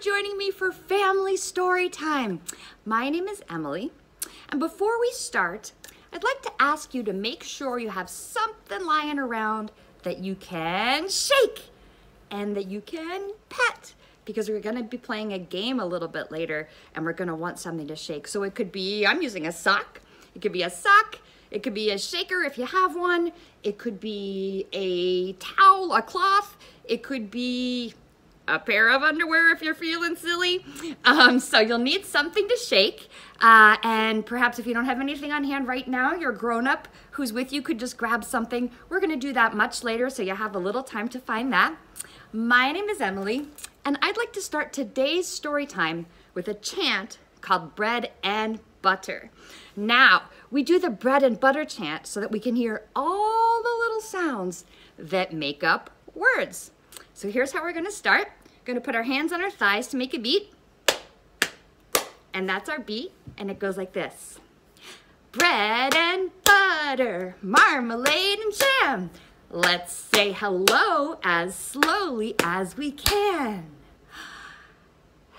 joining me for Family Storytime. My name is Emily, and before we start, I'd like to ask you to make sure you have something lying around that you can shake and that you can pet, because we're gonna be playing a game a little bit later and we're gonna want something to shake. So it could be, I'm using a sock. It could be a sock. It could be a shaker if you have one. It could be a towel, a cloth. It could be a pair of underwear if you're feeling silly. So you'll need something to shake. And perhaps if you don't have anything on hand right now, your grown-up who's with you could just grab something. We're gonna do that much later, so you have a little time to find that. My name is Emily, and I'd like to start today's story time with a chant called Bread and Butter. Now, we do the bread and butter chant so that we can hear all the little sounds that make up words. So here's how we're gonna start. We're gonna put our hands on our thighs to make a beat. And that's our beat, and it goes like this. Bread and butter, marmalade and jam. Let's say hello as slowly as we can.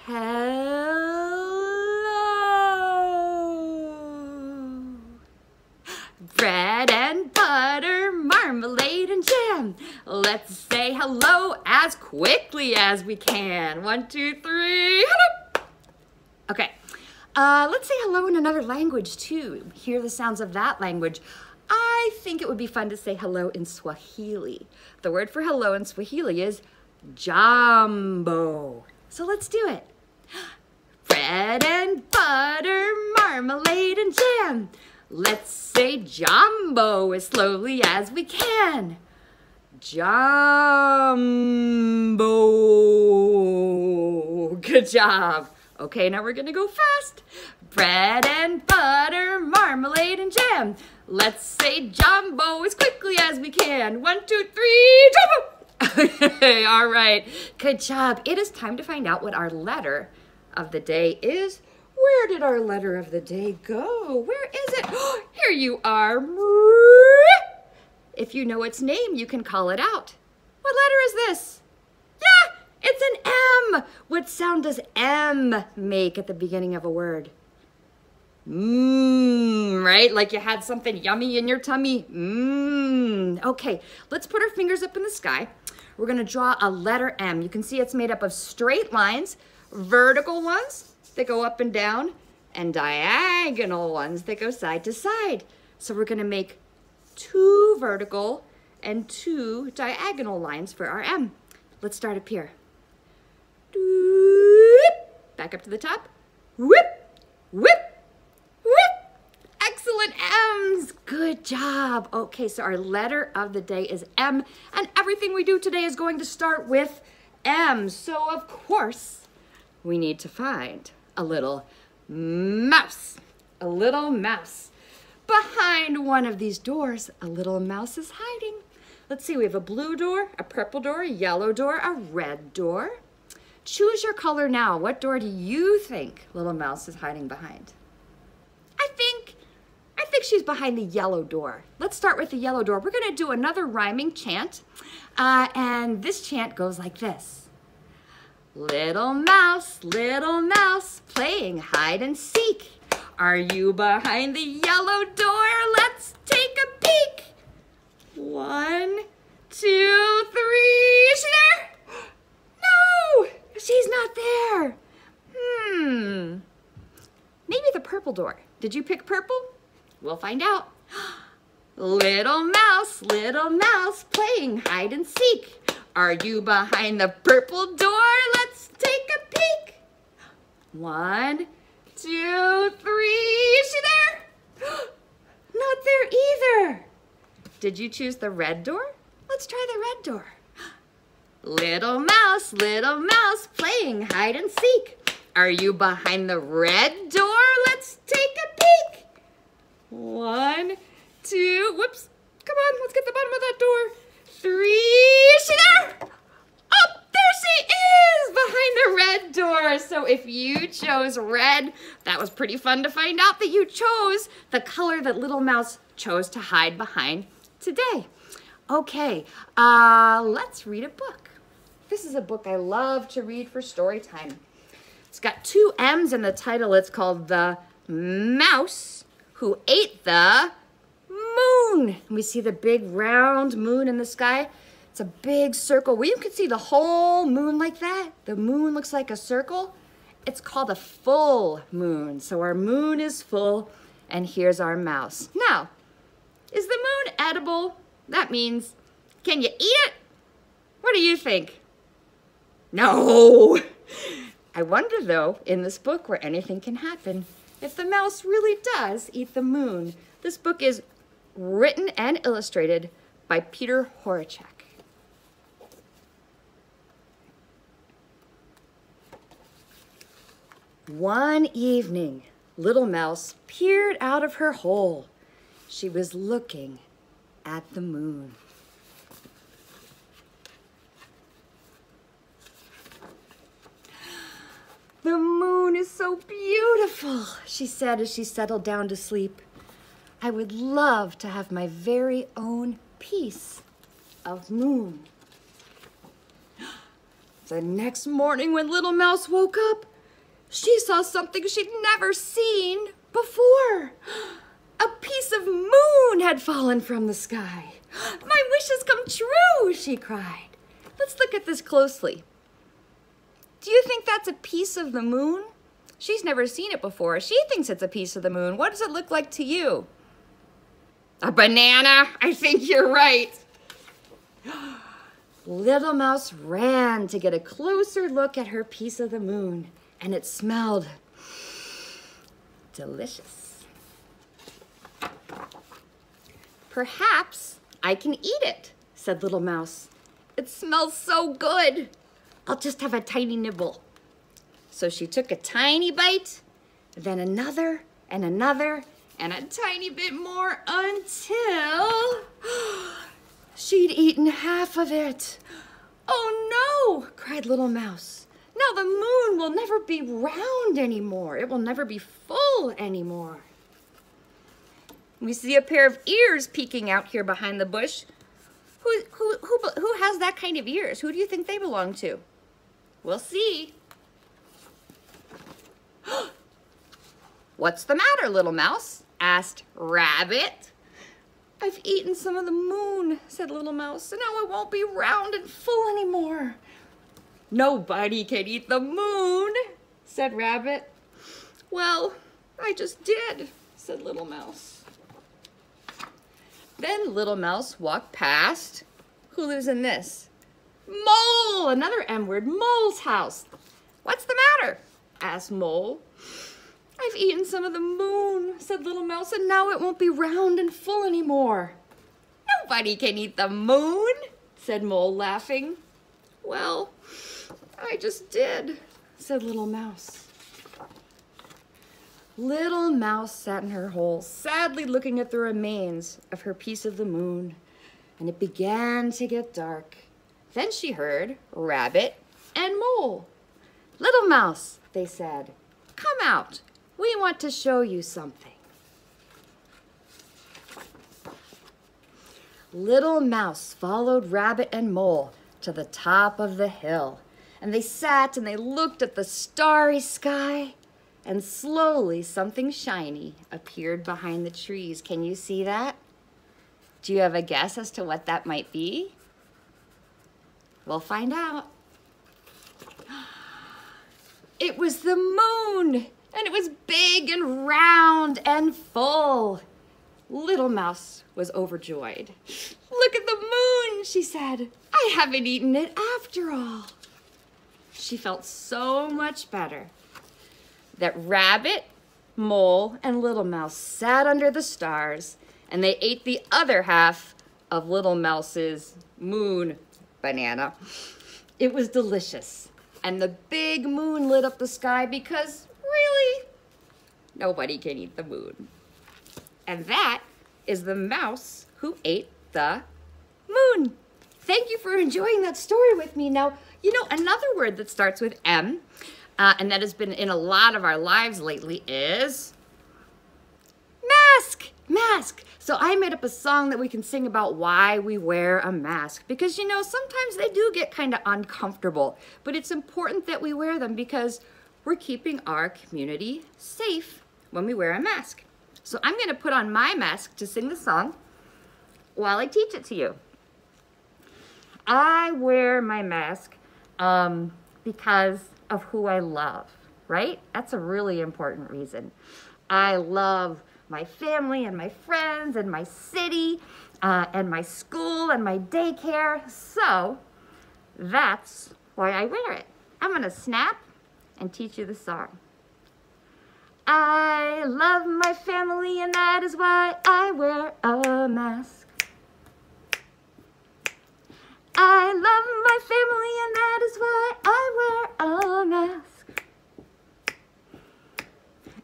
Hello. Bread and butter, marmalade and jam. Let's say hello as quickly as we can. 1, 2, 3, hello. Okay, let's say hello in another language too. Hear the sounds of that language. I think it would be fun to say hello in Swahili. The word for hello in Swahili is jambo. So let's do it. Bread and butter, marmalade and jam. Let's say jambo as slowly as we can. Jambo. Good job. Okay, now we're gonna go fast. Bread and butter, marmalade and jam. Let's say jambo as quickly as we can. 1, 2, 3, jambo. Okay, all right. Good job. It is time to find out what our letter of the day is. Where did our letter of the day go? Where is it? Oh, here you are. If you know its name, you can call it out. What letter is this? Yeah, it's an M. What sound does M make at the beginning of a word? Right? Like you had something yummy in your tummy. Okay, let's put our fingers up in the sky. We're gonna draw a letter M. You can see it's made up of straight lines, vertical ones that go up and down, and diagonal ones that go side to side. So we're gonna make 2 vertical and 2 diagonal lines for our M. Let's start up here. Back up to the top. Whip, whip, whip. Excellent M's. Good job. Okay, so our letter of the day is M, and everything we do today is going to start with M. So of course, we need to find a little mouse. A little mouse. Behind one of these doors, a little mouse is hiding. Let's see, we have a blue door, a purple door, a yellow door, a red door. Choose your color now. What door do you think little mouse is hiding behind? I think she's behind the yellow door. Let's start with the yellow door. We're gonna do another rhyming chant, and this chant goes like this. Little mouse, playing hide and seek. Are you behind the yellow door? Let's take a peek. 1, 2, 3, is she there? No, she's not there. Maybe the purple door. Did you pick purple? We'll find out. Little mouse, playing hide and seek. Are you behind the purple door? Let's take a peek. 1, 2, 3, is she there? Not there either. Did you choose the red door? Let's try the red door. Little mouse, playing hide and seek. Are you behind the red door? Let's take a peek. 1, 2, whoops. Come on, let's get the bottom of that door. 3, is she there? Oh, there she is, behind the red door. So if you chose red, that was pretty fun to find out that you chose the color that little mouse chose to hide behind today. Okay, let's read a book. This is a book I love to read for story time. It's got two M's in the title. It's called The Mouse Who Ate the Moon. And we see the big round moon in the sky. It's a big circle where you can see the whole moon like that. The moon looks like a circle. It's called a full moon. So our moon is full, and here's our mouse. Now, is the moon edible? That means, can you eat it? What do you think? No. I wonder though, in this book where anything can happen, if the mouse really does eat the moon. This book is written and illustrated by Peter Horacek. One evening, Little Mouse peered out of her hole. She was looking at the moon. The moon is so beautiful, she said as she settled down to sleep. I would love to have my very own piece of moon. The next morning when Little Mouse woke up, she saw something she'd never seen before. A piece of moon had fallen from the sky. My wish has come true, she cried. Let's look at this closely. Do you think that's a piece of the moon? She's never seen it before. She thinks it's a piece of the moon. What does it look like to you? A banana? I think you're right. Little Mouse ran to get a closer look at her piece of the moon, and it smelled delicious. Perhaps I can eat it, said Little Mouse. It smells so good. I'll just have a tiny nibble. So she took a tiny bite, then another, and another, and a tiny bit more until she'd eaten half of it. Oh no, cried Little Mouse. Now the moon will never be round anymore. It will never be full anymore. We see a pair of ears peeking out here behind the bush. Who has that kind of ears? Who do you think they belong to? We'll see. What's the matter, Little Mouse? Asked Rabbit. I've eaten some of the moon, said Little Mouse, and now it won't be round and full anymore. Nobody can eat the moon, said Rabbit. Well, I just did, said Little Mouse. Then Little Mouse walked past. Who lives in this? Mole, another M word, Mole's house. What's the matter? Asked Mole. I've eaten some of the moon, said Little Mouse, and now it won't be round and full anymore. Nobody can eat the moon, said Mole, laughing. Well, I just did, said Little Mouse. Little Mouse sat in her hole, sadly looking at the remains of her piece of the moon, and it began to get dark. Then she heard Rabbit and Mole. Little Mouse, they said, come out. We want to show you something. Little Mouse followed Rabbit and Mole to the top of the hill, and they sat and they looked at the starry sky, and slowly something shiny appeared behind the trees. Can you see that? Do you have a guess as to what that might be? We'll find out. It was the moon, and it was big and round and full. Little Mouse was overjoyed. Look at the moon, she said. I haven't eaten it after all. She felt so much better that Rabbit, Mole, and Little Mouse sat under the stars, and they ate the other half of Little Mouse's moon banana. It was delicious, and the big moon lit up the sky because, really, nobody can eat the moon. And that is the mouse who ate the moon. Thank you for enjoying that story with me. Now, you know, another word that starts with M, and that has been in a lot of our lives lately, is mask. Mask. So I made up a song that we can sing about why we wear a mask. Because, you know, sometimes they do get kind of uncomfortable. But it's important that we wear them because we're keeping our community safe when we wear a mask. So I'm going to put on my mask to sing the song while I teach it to you. I wear my mask because of who I love, right? That's a really important reason. I love my family and my friends and my city and my school and my daycare. So that's why I wear it. I'm gonna snap and teach you the song. I love my family and that is why I wear a mask. I love my family and that is why I wear a mask.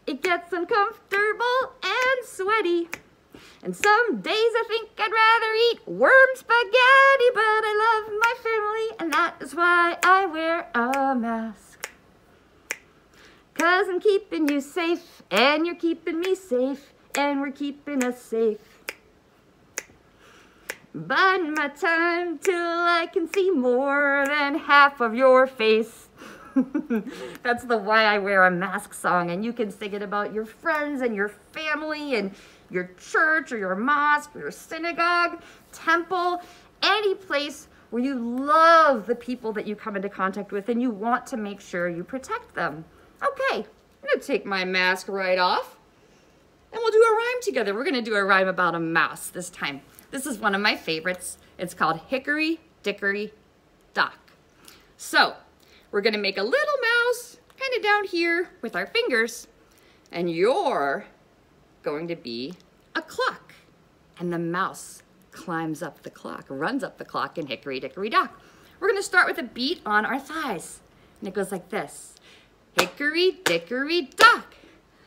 It gets uncomfortable and sweaty, and some days I think I'd rather eat worm spaghetti, but I love my family and that is why I wear a mask. 'Cause I'm keeping you safe and you're keeping me safe and we're keeping us safe. Biding my time till I can see more than half of your face. That's the Why I Wear a Mask song, and you can sing it about your friends and your family and your church or your mosque or your synagogue, temple, any place where you love the people that you come into contact with and you want to make sure you protect them. Okay, I'm gonna take my mask right off and we'll do a rhyme together. We're gonna do a rhyme about a mouse this time. This is one of my favorites. It's called Hickory Dickory Dock. So we're gonna make a little mouse kind of down here with our fingers, and you're going to be a clock. And the mouse climbs up the clock, runs up the clock in Hickory Dickory Dock. We're gonna start with a beat on our thighs. And it goes like this. Hickory Dickory Dock,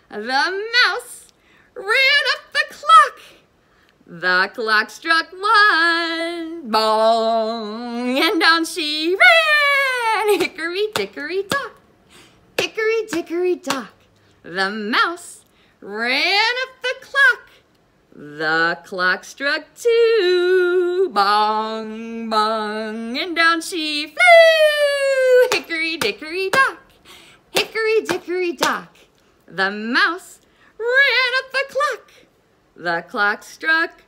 the mouse ran up the clock. The clock struck one, bong, and down she ran. Hickory Dickory Dock, Hickory Dickory Dock, the mouse ran up the clock. The clock struck two, bong, bong, and down she flew. Hickory Dickory Dock, Hickory Dickory Dock, the mouse ran up the clock. The clock struck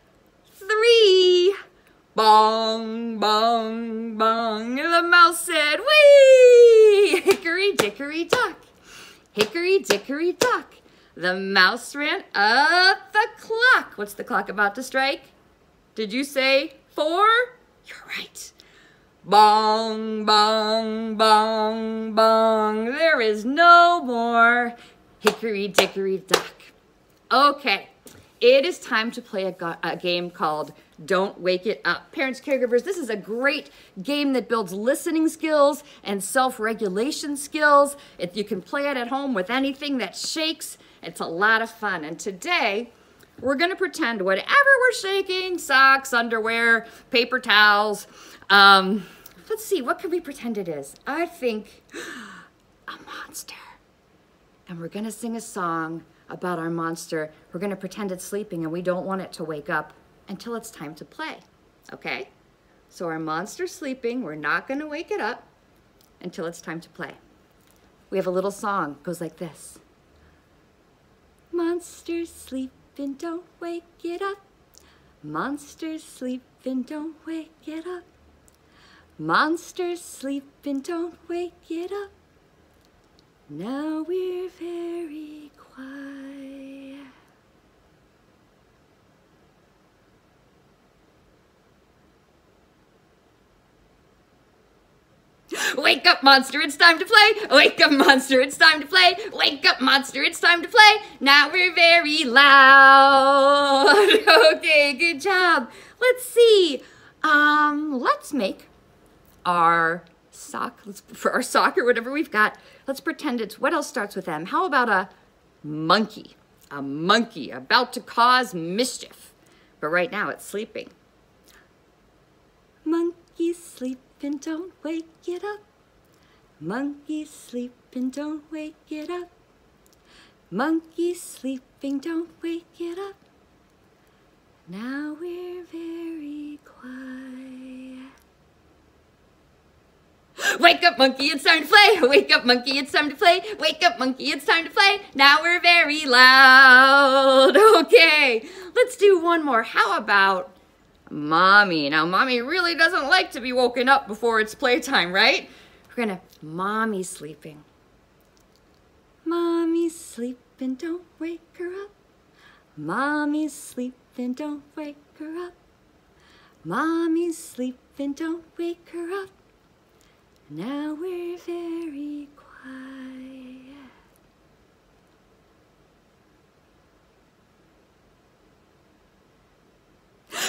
three, bong, bong, bong, and the mouse said, wee! Hickory Dickory Dock, Hickory Dickory Dock, the mouse ran up the clock. What's the clock about to strike? Did you say 4? You're right. Bong, bong, bong, bong. There is no more Hickory Dickory Dock. Okay, it is time to play a game called Don't Wake It Up. Parents, caregivers, this is a great game that builds listening skills and self-regulation skills. If you can play it at home with anything that shakes, it's a lot of fun. And today, we're gonna pretend whatever we're shaking, socks, underwear, paper towels, let's see, what could we pretend it is? I think a monster. And we're gonna sing a song about our monster. We're gonna pretend it's sleeping and we don't want it to wake up until it's time to play, okay? So our monster's sleeping, we're not gonna wake it up until it's time to play. We have a little song, it goes like this. Monster's sleeping, don't wake it up. Monster's sleeping, don't wake it up. Monster's sleeping, don't wake it up. Now we're very quiet. Wake up, monster, it's time to play. Wake up, monster, it's time to play. Wake up, monster, it's time to play. Now we're very loud. Okay, good job. Let's see. Let's make our sock, for our sock or whatever we've got, let's pretend it's, what else starts with M? How about a monkey? A monkey about to cause mischief. But right now it's sleeping. Monkey sleeping, don't wake it up. Monkey sleeping, don't wake it up. Monkey sleeping, don't wake it up. Now we're very quiet. Wake up, monkey, it's time to play. Wake up, monkey, it's time to play. Wake up, monkey, it's time to play. Now we're very loud. Okay, let's do one more. How about Mommy? Now, Mommy really doesn't like to be woken up before it's playtime, right? We're gonna, Mommy's sleeping. Mommy's sleeping, don't wake her up. Mommy's sleeping, don't wake her up. Mommy's sleeping, don't wake her up. Now we're very quiet.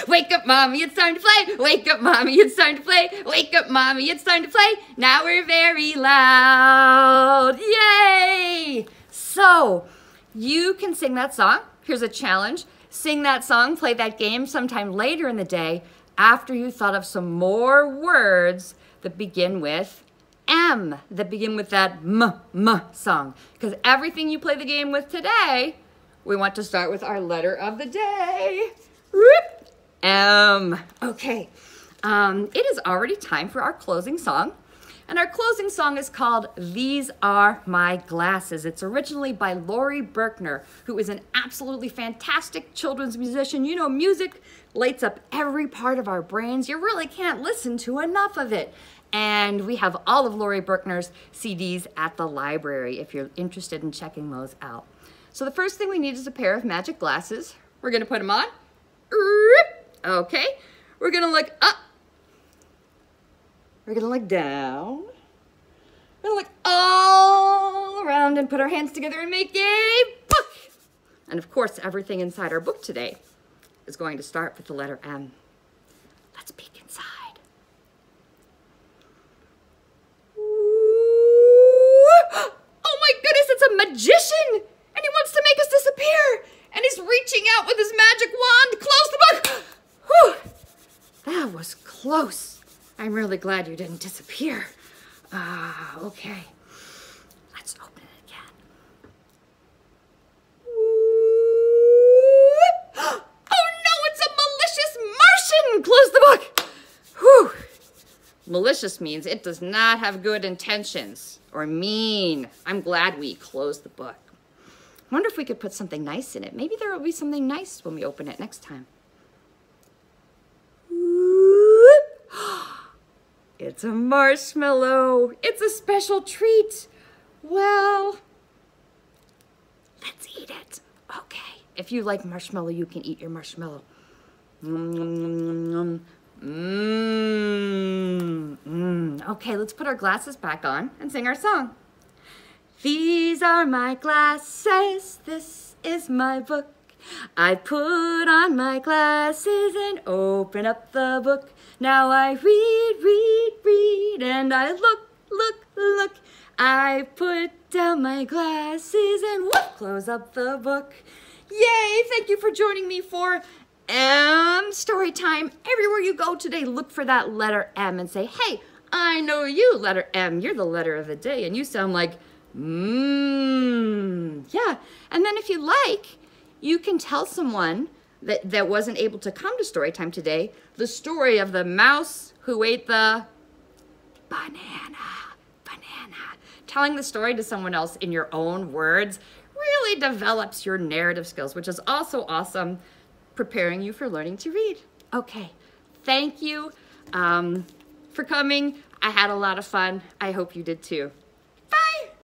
Wake up, Mommy, it's time to play. Wake up, Mommy, it's time to play. Wake up, Mommy, it's time to play. Now we're very loud. Yay! So, you can sing that song. Here's a challenge. Sing that song, play that game sometime later in the day after you thought of some more words that begin with M, that begin with that m song. Because everything you play the game with today, we want to start with our letter of the day. Whoop. M. Okay, it is already time for our closing song. And our closing song is called These Are My Glasses. It's originally by Laurie Berkner, who is an absolutely fantastic children's musician. You know, music lights up every part of our brains. You really can't listen to enough of it. And we have all of Laurie Berkner's CDs at the library if you're interested in checking those out. So the first thing we need is a pair of magic glasses. We're gonna put them on. Okay, we're gonna look up. We're gonna look down. We're gonna look all around and put our hands together and make a book. And of course, everything inside our book today is going to start with the letter M. Let's peek inside. Oh my goodness, it's a magician! And he wants to make us disappear! And he's reaching out with his magic wand. Close the book! Whew. That was close. I'm really glad you didn't disappear. Okay. Let's open it again. Oh no, it's a malicious Martian! Close the book! Whew. Malicious means it does not have good intentions or mean. I'm glad we closed the book. I wonder if we could put something nice in it. Maybe there will be something nice when we open it next time. It's a marshmallow. It's a special treat. Well, let's eat it. Okay. If you like marshmallow, you can eat your marshmallow. Okay, let's put our glasses back on and sing our song. These are my glasses. This is my book. I put on my glasses and open up the book. Now I read, and I look. I put down my glasses and whoop, close up the book. Yay, thank you for joining me for M story time. Everywhere you go today, look for that letter M and say, hey, I know you, letter M. You're the letter of the day, and you sound like yeah. And then if you like, you can tell someone that wasn't able to come to story time today the story of the mouse who ate the banana. Telling the story to someone else in your own words really develops your narrative skills, which is also awesome, preparing you for learning to read. Okay, thank you for coming. I had a lot of fun. I hope you did too.